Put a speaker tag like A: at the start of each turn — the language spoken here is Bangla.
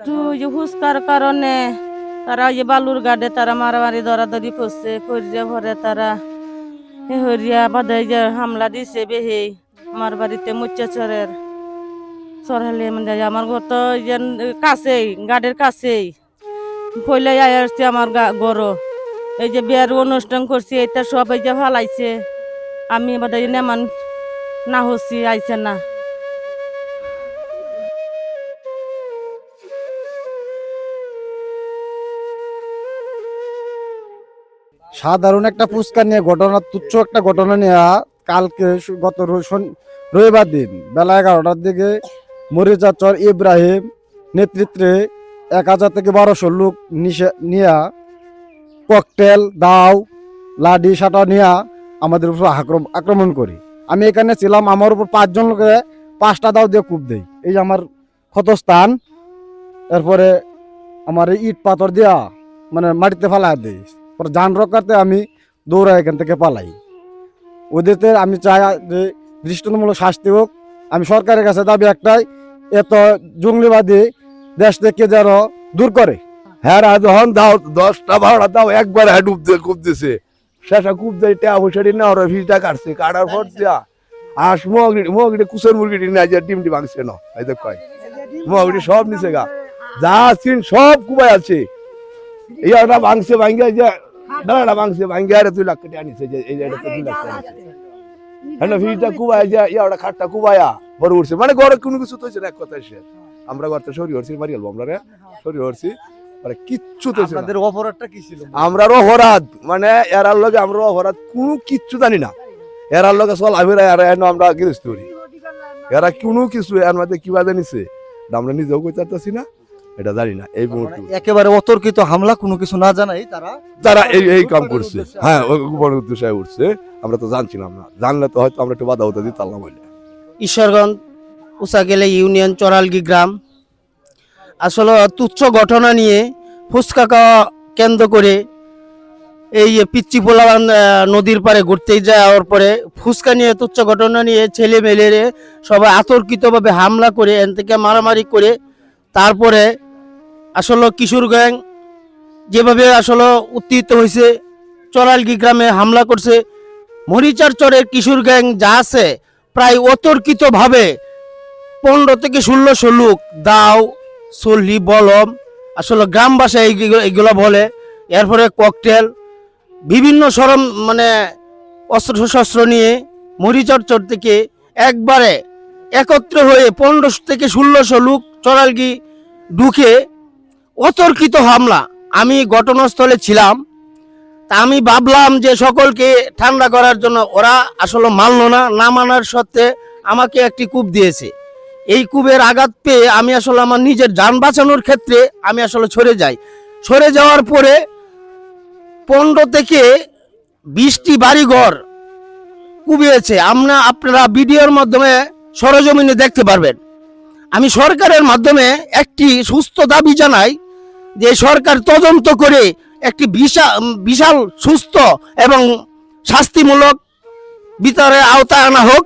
A: একটু যে হুস্কার কারণে তারা ওই যে বালুর গাড়ে তারা মারামারি দরাদরি করছে করিয়া পরে তারা হরিয়া বাদে যে হামলা দিছে বেহে আমার বাড়িতে মুচ্চাচরের সরহালে মানে আমার ঘর তো কাছেই গাড়ির কাছেই পয়লা আসছে আমার গরো এই যে বিয়ার অনুষ্ঠান করছি এটা সব এই যে ফালাইছে আমি বাদে নেমান না হচ্ছি আইছে না।
B: সাধারণ একটা ফুচকা নিয়ে ঘটনা, তুচ্ছ একটা ঘটনা নিয়ে কালকে গত রবিবার দিন বেলা 11টার দিকে মরিচাচর ইব্রাহিম নেতৃত্বে 1000 থেকে 1200 লোক নিয়ে ককটেল দাও লাঠি সাটা নিয়ে আমাদের উপর আক্রমণ করি। আমি এখানে ছিলাম, আমার উপর 5 জন লোকে 5টা দাও দিয়ে কূপ দেই, এই যে আমার ক্ষতস্থান। এরপরে আমার ইট পাথর দিয়া মানে মাটিতে ফেলা দেয়। যান রক্ষার্থে আমি দৌড়াই এখান থেকে পালাই। ওদেরতে আমি চাই যে দৃষ্টান্তমূলক শাস্তি হোক। আমি সরকারের কাছে দাবি একটাই, এত জঙ্গলিবাদী দেশ থেকে যেন দূর করে।
C: হ্যাঁ যখন দাও 10টা 12টা দাও একবার কূপ দিছে, শেষা কূপ দিয়ে বসে না ওরা ভিটা কাটছে, কাটার পর দিয়া হাঁস মুরগি কুসের মুরগিটি না যে ডিমটি ভাঙছে না, এই তো কয় মুরগিটি সব নিচে গা যা সিন সব কুবাই আছে। এইটা ভাঙছে ভাঙ্গা যে ডালাটা ভাঙছে ভাঙ্গা আর 2 লাখ টাকা আনিছে, যে এই জায়গাটা 2 লাখ টাকা আনিছে। হ্যাঁ ভিটা কুবাই যে ইয়াটা খাটটা কুবায়া বড় উঠছে, মানে ঘরে কোনো কিছু তো হইছে না। এক কথা এসে আমরা ঘরটা সরি হচ্ছি, মারি গেল আমরা সরি হচ্ছি, মানে কিচ্ছু তো
B: আপনাদের অপরাধটা কি ছিল?
C: আমরা অপরাধ মানে এরার লগে আমরা অপরাধ কোনো কিচ্ছু জানি না। এরার লগে চল আমরা গৃহস্থ করি, এরা কোনো কিছু এর মধ্যে কিবা জানিছে আমরা নিজেও কইতে পারতেছি না, এটা জানি না। এই মুহূর্তে
B: একেবারে অতর্কিত হামলা, কোনো কিছু না জানাই
C: তারা এই কাম করছে। হ্যাঁ গোপন উদ্দেশ্যে উঠছে, আমরা তো জানছিলাম না, জানলে তো হয়তো আমরা একটু বাধা হতে দিতাম না। বলে
D: ঈশ্বরগঞ্জ উসাগেলে ইউনিয়ন চরালগি গ্রাম, আসলে তুচ্ছ ঘটনা নিয়ে ফুচকা খাওয়া কেন্দ্র করে এই পিচ্চি পোলাবান নদীর পারে ঘুরতে যাওয়ার পরে ফুচকা নিয়ে তুচ্ছ ঘটনা নিয়ে ছেলে মেলেরে সবাই আতর্কিতভাবে হামলা করে এন থেকে মারামারি করে তারপরে আসলে কিশোর গ্যাং যেভাবে আসলে উত্তেজিত হয়েছে চরালগি গ্রামে হামলা করছে। মরিচার চরের কিশোর গ্যাং যা আছে প্রায় অতর্কিতভাবে 15 থেকে 1600 লোক দাও সল্লি বলম আসলে গ্রাম ভাষায় এইগুলো বলে, এরপরে ককটেল বিভিন্ন সরম মানে অস্ত্র শস্ত্র নিয়ে মরিচর চর থেকে একবারে একত্র হয়ে 15 থেকে 1600 লোক চরালগি ঢুকে অতর্কিত হামলা। আমি ঘটনাস্থলে ছিলাম, তা আমি ভাবলাম যে সকলকে ঠান্ডা করার জন্য ওরা আসলে মানলো না, না মানার সত্ত্বে আমাকে একটি কূপ দিয়েছে। এই কূপের আঘাত পেয়ে আমি আসলে আমার নিজের যান বাঁচানোর ক্ষেত্রে আমি আসলে সরে যাই। সরে যাওয়ার পরে 15 থেকে 20টি বাড়িঘর কুবিয়েছে, আপনারা ভিডিওর মাধ্যমে সরজমিনে দেখতে পারবেন। আমি সরকারের মাধ্যমে একটি সুস্থ দাবি জানাই যে সরকার তদন্ত করে একটি বিশাল সুস্থ এবং শাস্তিমূলক বিচারের আওতায় আনা হোক।